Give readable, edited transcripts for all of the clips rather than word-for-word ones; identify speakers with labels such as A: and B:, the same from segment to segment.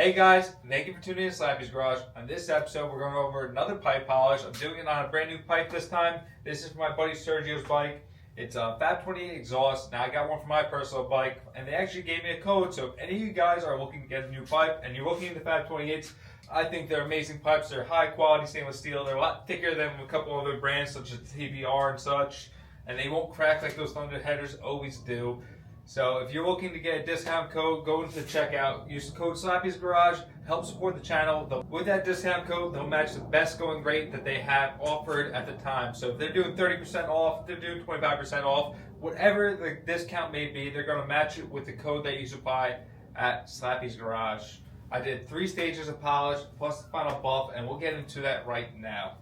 A: Hey guys, thank you for tuning in to Slappy's Garage. On this episode, we're going over another pipe polish. I'm doing it on a brand new pipe this time. This is for my buddy Sergio's bike. It's a Fab 28 exhaust. Now I got one for my personal bike, and they actually gave me a code. So if any of you guys are looking to get a new pipe and you're looking into Fab 28s, I think they're amazing pipes. They're high quality stainless steel. They're a lot thicker than a couple other brands such as TBR and such, and they won't crack like those Thunder headers always do. So if you're looking to get a discount code, go into the checkout, use the code Slappy's Garage, help support the channel. With that discount code, they'll match the best going rate that they have offered at the time. So if they're doing 30% off, if they're doing 25% off, whatever the discount may be, they're going to match it with the code that you supply at Slappy's Garage. I did 3 stages of polish plus the final buff, and we'll get into that right now.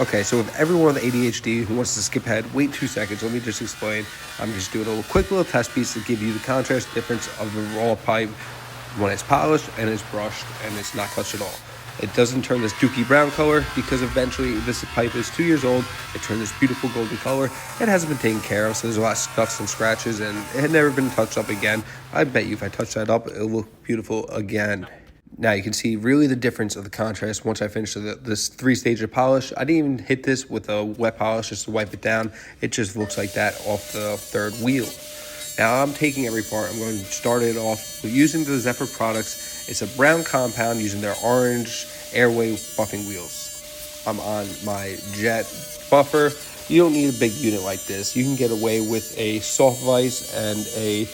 B: Okay, so with everyone with ADHD who wants to skip ahead, wait 2 seconds. Let me just explain. I'm just doing a quick little test piece to give you the contrast difference of the raw pipe when it's polished and it's brushed and it's not touched at all. It doesn't turn this dookie brown color because eventually this pipe is 2 years old. It turned this beautiful golden color. It hasn't been taken care of, so there's a lot of scuffs and scratches, and it had never been touched up again. I bet you if I touch that up, it'll look beautiful again. Now you can see really the difference of the contrast once I finished this 3-stage of polish. I didn't even hit this with a wet polish just to wipe it down. It just looks like that off the 3rd wheel. Now I'm taking every part. I'm going to start it off with using the Zephyr products. It's a brown compound using their orange airway buffing wheels. I'm on my jet buffer. You don't need a big unit like this. You can get away with a soft vise and a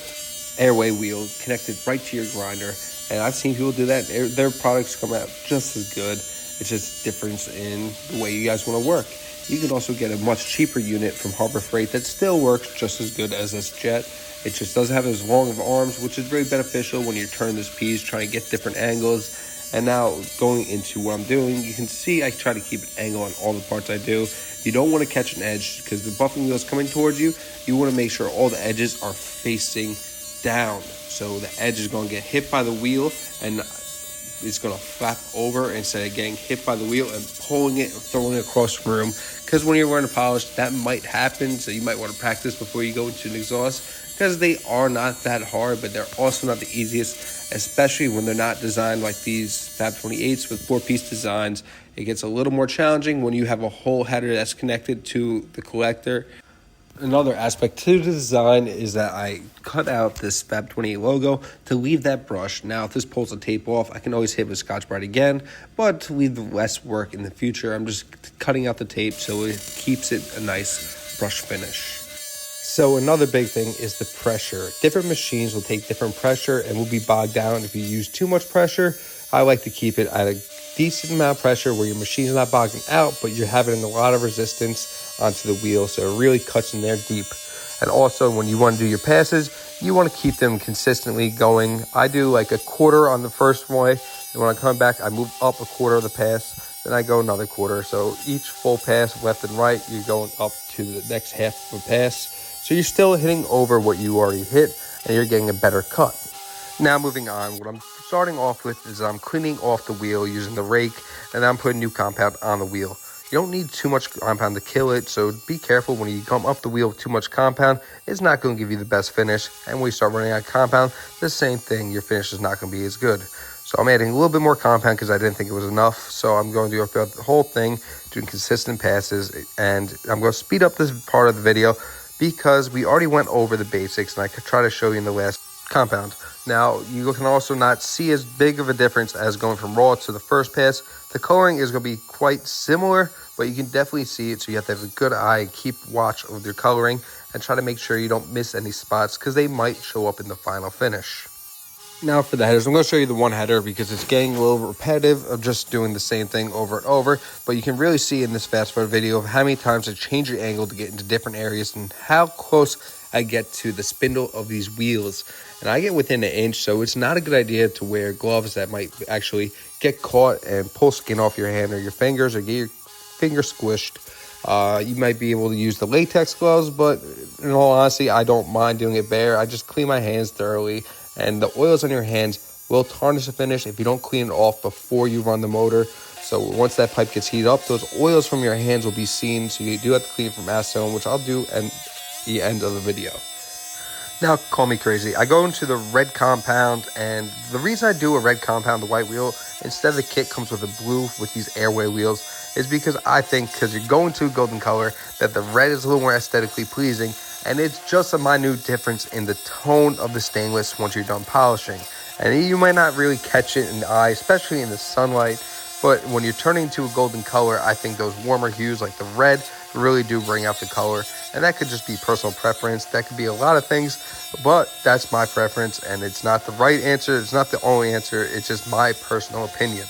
B: airway wheel connected right to your grinder. And I've seen people do that. Their products come out just as good. It's just difference in the way you guys want to work. You can also get a much cheaper unit from Harbor Freight that still works just as good as this jet. It just doesn't have as long of arms, which is really beneficial when you're turning this piece, trying to get different angles. And now going into what I'm doing, you can see I try to keep an angle on all the parts I do. You don't want to catch an edge because the buffing wheel is coming towards you. You want to make sure all the edges are facing down. So the edge is going to get hit by the wheel and it's going to flap over instead of getting hit by the wheel and pulling it and throwing it across the room. Because when you're wearing a polish, that might happen. So you might want to practice before you go into an exhaust, because they are not that hard, but they're also not the easiest, especially when they're not designed like these Fab 28s with 4-piece designs. It gets a little more challenging when you have a whole header that's connected to the collector. Another aspect to the design is that I cut out this Fab 28 logo to leave that brush. Now, if this pulls the tape off, I can always hit with Scotch-Brite again, but to leave less work in the future, I'm just cutting out the tape so it keeps it a nice brush finish. So another big thing is the pressure. Different machines will take different pressure and will be bogged down if you use too much pressure. I like to keep it at a decent amount of pressure where your machine's not bogging out, but you're having a lot of resistance onto the wheel, so it really cuts in there deep. And also, when you want to do your passes, you want to keep them consistently going. I do like a quarter on the first one, and when I come back, I move up a quarter of the pass, then I go another quarter. So each full pass, left and right, you're going up to the next half of a pass. So you're still hitting over what you already hit, and you're getting a better cut. Now moving on, what I'm starting off with is I'm cleaning off the wheel using the rake, and I'm putting new compound on the wheel. You don't need too much compound to kill it, so be careful when you come up the wheel with too much compound. It's not going to give you the best finish, and when you start running out of compound, the same thing, your finish is not going to be as good. So I'm adding a little bit more compound because I didn't think it was enough, so I'm going to go throughout the whole thing, doing consistent passes, and I'm going to speed up this part of the video because we already went over the basics, and I could try to show you in the last compound. Now, you can also not see as big of a difference as going from raw to the first pass. The coloring is going to be quite similar, but you can definitely see it, so you have to have a good eye and keep watch of your coloring and try to make sure you don't miss any spots because they might show up in the final finish. Now for the headers, I'm going to show you the one header because it's getting a little repetitive of just doing the same thing over and over, but you can really see in this fast forward video of how many times I change the angle to get into different areas and how close I get to the spindle of these wheels. And I get within an inch, so it's not a good idea to wear gloves that might actually get caught and pull skin off your hand or your fingers or get your finger squished. You might be able to use the latex gloves, but in all honesty, I don't mind doing it bare. I just clean my hands thoroughly, and the oils on your hands will tarnish the finish if you don't clean it off before you run the motor. So once that pipe gets heated up, those oils from your hands will be seen, so you do have to clean it from acetone, which I'll do at the end of the video. Now, call me crazy. I go into the red compound, and the reason I do a red compound, the white wheel, instead of the kit comes with a blue with these airway wheels, is because I think, because you're going to a golden color, that the red is a little more aesthetically pleasing, and it's just a minute difference in the tone of the stainless once you're done polishing. And you might not really catch it in the eye, especially in the sunlight, but when you're turning to a golden color, I think those warmer hues like the red really do bring out the color. And that could just be personal preference. That could be a lot of things, but that's my preference, and it's not the right answer. It's not the only answer. It's just my personal opinion.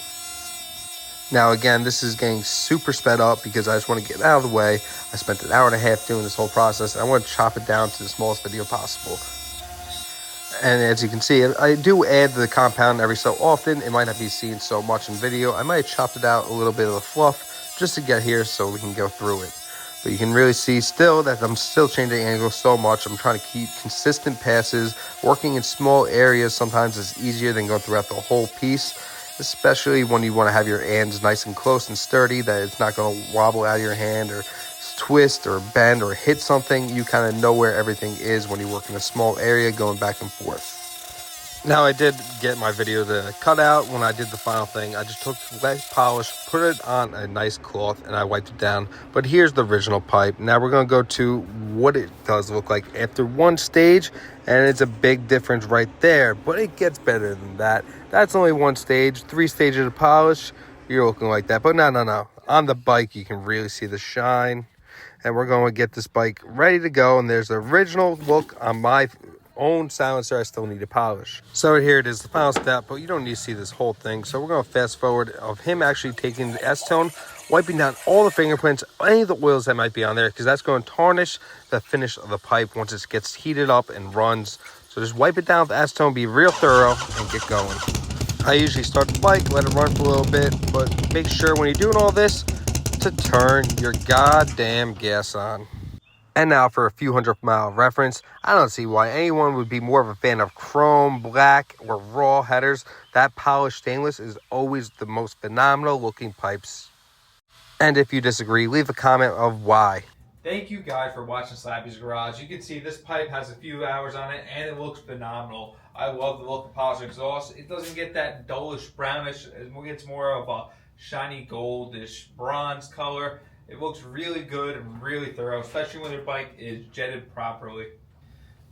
B: Now, again, this is getting super sped up because I just want to get out of the way. I spent an hour and a half doing this whole process. I want to chop it down to the smallest video possible. And as you can see, I do add the compound every so often. It might not be seen so much in video. I might have chopped it out a little bit of the fluff just to get here so we can go through it. But you can really see still that I'm still changing angles so much. I'm trying to keep consistent passes. Working in small areas sometimes is easier than going throughout the whole piece, especially when you want to have your hands nice and close and sturdy, that it's not going to wobble out of your hand or twist or bend or hit something. You kind of know where everything is when you work in a small area going back and forth. Now, I did get my video to cut out when I did the final thing. I just took wet polish, put it on a nice cloth, and I wiped it down. But here's the original pipe. Now we're going to go to what it does look like after one stage, and it's a big difference right there. But it gets better than that. That's only one stage. 3 stages of polish, you're looking like that. But no. On the bike, you can really see the shine. And we're going to get this bike ready to go. And there's the original look on my own silencer I still need to polish. So here it is, the final step, but you don't need to see this whole thing. So we're going to fast forward of him actually taking the S-tone, wiping down all the fingerprints, any of the oils that might be on there, because that's going to tarnish the finish of the pipe once it gets heated up and runs. So just wipe it down with the S-tone, be real thorough, and get going. I usually start the bike, let it run for a little bit, but make sure when you're doing all this to turn your goddamn gas on. And now for a few 100-mile reference, I don't see why anyone would be more of a fan of chrome, black, or raw headers. That polished stainless is always the most phenomenal looking pipes. And if you disagree, leave a comment of why.
A: Thank you guys for watching Slappy's Garage. You can see this pipe has a few hours on it and it looks phenomenal. I love the look of polished exhaust. It doesn't get that dullish brownish. It gets more of a shiny goldish bronze color. It looks really good and really thorough, especially when your bike is jetted properly.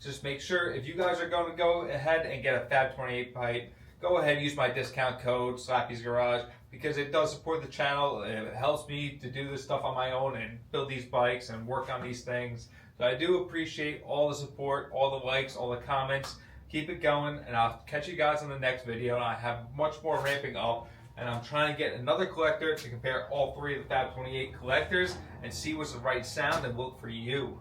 A: Just make sure if you guys are going to go ahead and get a Fab 28 pipe, go ahead and use my discount code Slappy's Garage, because it does support the channel. It helps me to do this stuff on my own and build these bikes and work on these things. So I do appreciate all the support, all the likes, all the comments. Keep it going, and I'll catch you guys in the next video. And I have much more ramping up. And I'm trying to get another collector to compare all 3 of the Fab 28 collectors and see what's the right sound and look for you.